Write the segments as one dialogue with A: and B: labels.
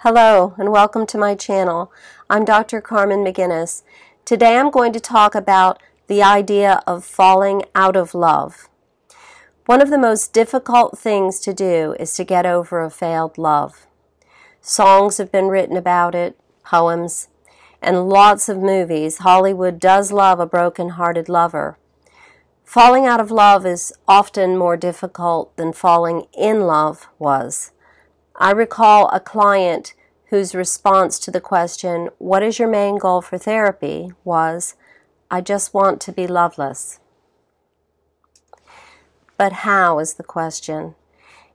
A: Hello and welcome to my channel. I'm Dr. Carmen McGuinness. Today I'm going to talk about the idea of falling out of love. One of the most difficult things to do is to get over a failed love. Songs have been written about it, poems, and lots of movies. Hollywood does love a broken-hearted lover. Falling out of love is often more difficult than falling in love was. I recall a client whose response to the question, "What is your main goal for therapy?" was, "I just want to be loveless." But how is the question?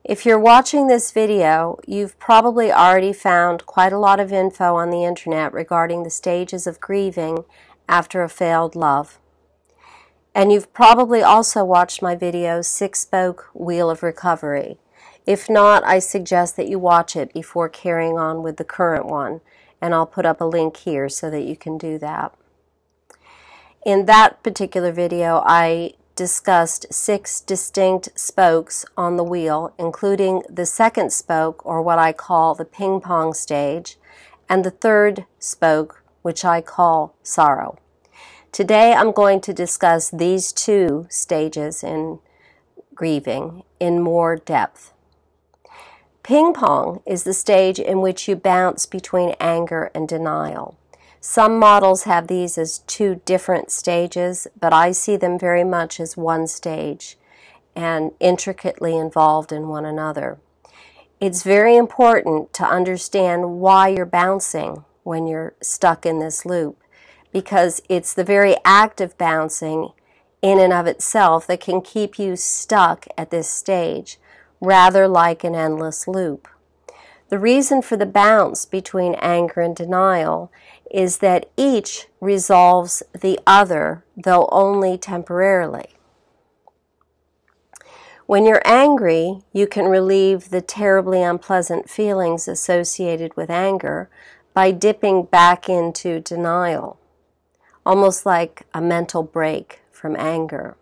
A: If you're watching this video, you've probably already found quite a lot of info on the internet regarding the stages of grieving after a failed love. And you've probably also watched my video, Six-Spoke Wheel of Recovery. If not, I suggest that you watch it before carrying on with the current one, and I'll put up a link here so that you can do that. In that particular video, I discussed 6 distinct spokes on the wheel, including the second spoke, or what I call the ping pong stage, and the third spoke, which I call sorrow. Today I'm going to discuss these 2 stages in grieving in more depth. Ping pong is the stage in which you bounce between anger and denial. Some models have these as 2 different stages, but I see them very much as one stage and intricately involved in one another. It's very important to understand why you're bouncing when you're stuck in this loop, because it's the very act of bouncing in and of itself that can keep you stuck at this stage, rather like an endless loop. The reason for the bounce between anger and denial is that each resolves the other, though only temporarily. When you're angry, you can relieve the terribly unpleasant feelings associated with anger by dipping back into denial, almost like a mental break from anger,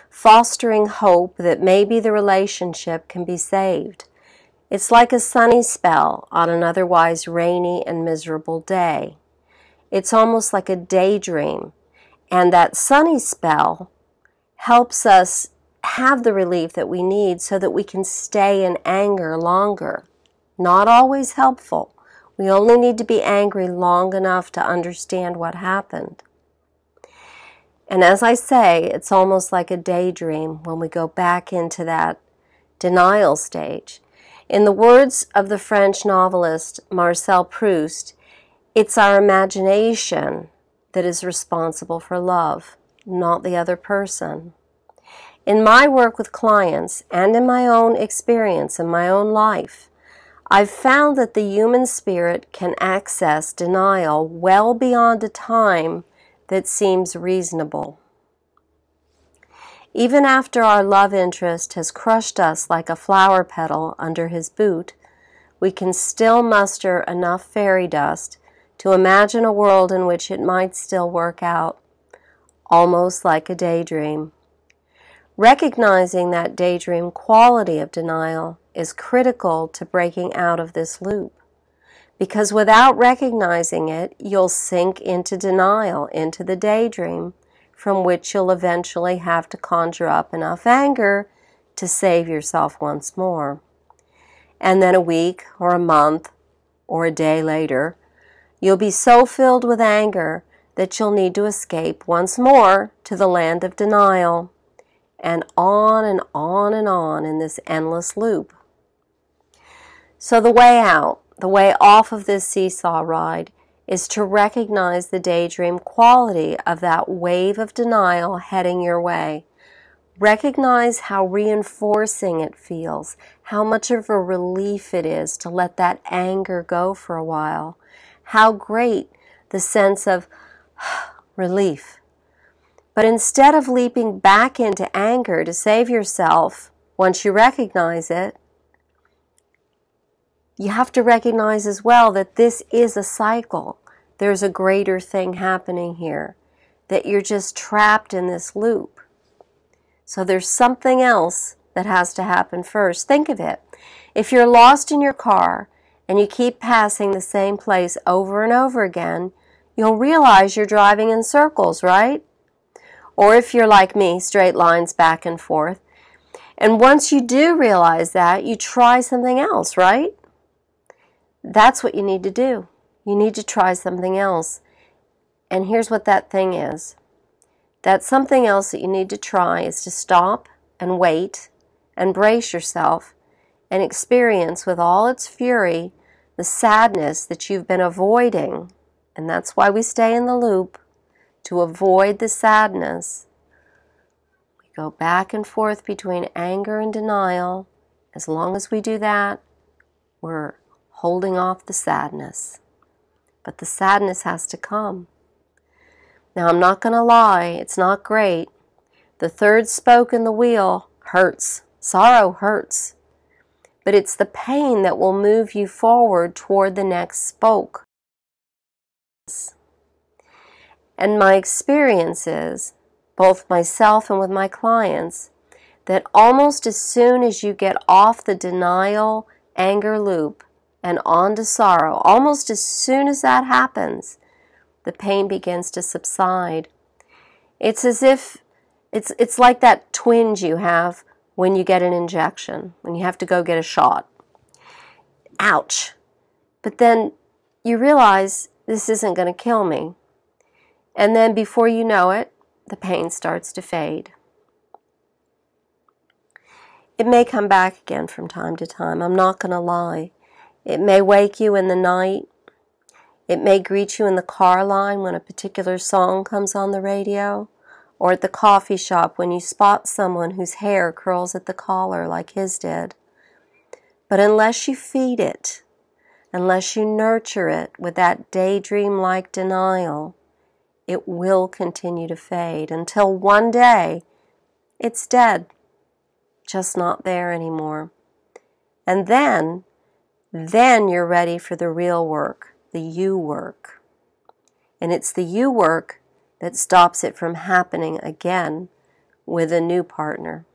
A: fostering hope that maybe the relationship can be saved. It's like a sunny spell on an otherwise rainy and miserable day. It's almost like a daydream, and that sunny spell helps us have the relief that we need so that we can stay in anger longer. Not always helpful. We only need to be angry long enough to understand what happened. And as I say, it's almost like a daydream when we go back into that denial stage. In the words of the French novelist Marcel Proust, it's our imagination that is responsible for love, not the other person. In my work with clients and in my own experience in my own life, I've found that the human spirit can access denial well beyond a time that seems reasonable. Even after our love interest has crushed us like a flower petal under his boot, we can still muster enough fairy dust to imagine a world in which it might still work out, almost like a daydream. Recognizing that daydream quality of denial is critical to breaking out of this loop, because without recognizing it, you'll sink into denial, into the daydream, from which you'll eventually have to conjure up enough anger to save yourself once more. And then a week or a month or a day later, you'll be so filled with anger that you'll need to escape once more to the land of denial, and on and on and on in this endless loop. So the way out, the way off of this seesaw ride, is to recognize the daydream quality of that wave of denial heading your way. Recognize how reinforcing it feels, how much of a relief it is to let that anger go for a while, how great the sense of relief. But instead of leaping back into anger to save yourself, once you recognize it, you have to recognize as well that this is a cycle. There's a greater thing happening here, that you're just trapped in this loop. So there's something else that has to happen first. Think of it. If you're lost in your car and you keep passing the same place over and over again, you'll realize you're driving in circles, right? Or if you're like me, straight lines back and forth. And once you do realize that, you try something else, right? That's what you need to do. You need to try something else. And here's what that thing is. That something else that you need to try is to stop and wait and brace yourself and experience with all its fury the sadness that you've been avoiding. And that's why we stay in the loop, to avoid the sadness. We go back and forth between anger and denial. As long as we do that, we're holding off the sadness. But the sadness has to come. Now, I'm not going to lie, it's not great. The third spoke in the wheel hurts. Sorrow hurts. But it's the pain that will move you forward toward the next spoke. And my experience is, both myself and with my clients, that almost as soon as you get off the denial, anger loop and on to sorrow, almost as soon as that happens, the pain begins to subside. It's as if, it's like that twinge you have when you get an injection, when you have to go get a shot. Ouch! But then you realize this isn't going to kill me. And then before you know it, the pain starts to fade. It may come back again from time to time, I'm not going to lie. It may wake you in the night. It may greet you in the car line when a particular song comes on the radio, or at the coffee shop when you spot someone whose hair curls at the collar like his did. But unless you feed it, unless you nurture it with that daydream-like denial, it will continue to fade until one day it's dead, just not there anymore. And then you're ready for the real work, the you work. And it's the you work that stops it from happening again with a new partner.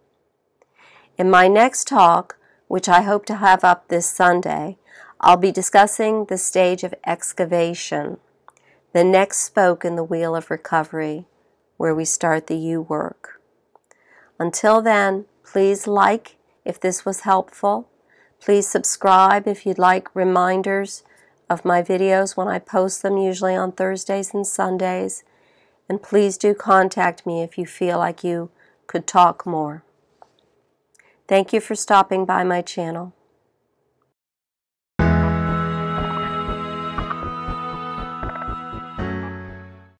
A: In my next talk, which I hope to have up this Sunday, I'll be discussing the stage of excavation, the next spoke in the wheel of recovery, where we start the you work. Until then, please like if this was helpful. Please subscribe if you'd like reminders of my videos when I post them, usually on Thursdays and Sundays. And please do contact me if you feel like you could talk more. Thank you for stopping by my channel.